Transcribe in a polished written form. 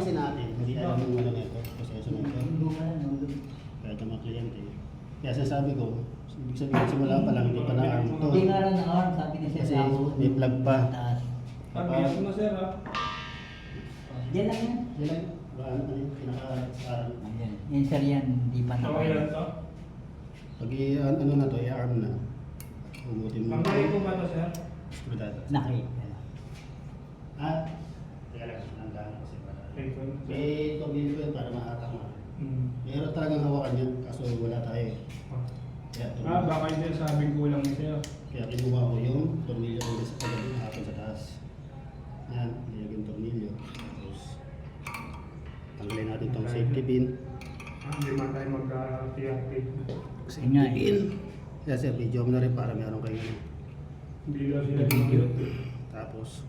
kasi natin, hindi alam yung ano nito, proseso nito. Kahit ang mga kliyente. Kaya sasabi ko, ibig sabihin simula pa lang, hindi pa na-arm to. Hindi nga lang na-arm, sabi ni Sir Kasi Sabo. may plug pa. Taas. Pag-iyak mo sir ha. Diyan lang yan. Yan lang, ano yung pinaka-arm. Ayan. Yan sir yan, hindi pa Okay na-arm. lang to. Pag ano na to, i-arm na. Umutin mo. Pangkali ko ba to sir? Screw data. Nakita. Ah, teka lang, nandaan kasi para. Okay ko. May tornilyo yan para mahatak mo. Hmm. Meron talagang hawakan yan, kaso wala tayo. Kaya, Baka yung sinasabing kulang ni sir. kaya kinuha ko yung tornilyo ko sa pagdating hapon sa taas. Yan, nilagyan yung tornilyo. Tapos, tanggalin natin itong safety pin. Hindi man tayo mag-reactive. Nga eh. Pin. Kaya sir, video mo na rin para meron kayo. Hindi daw sila video. Tapos,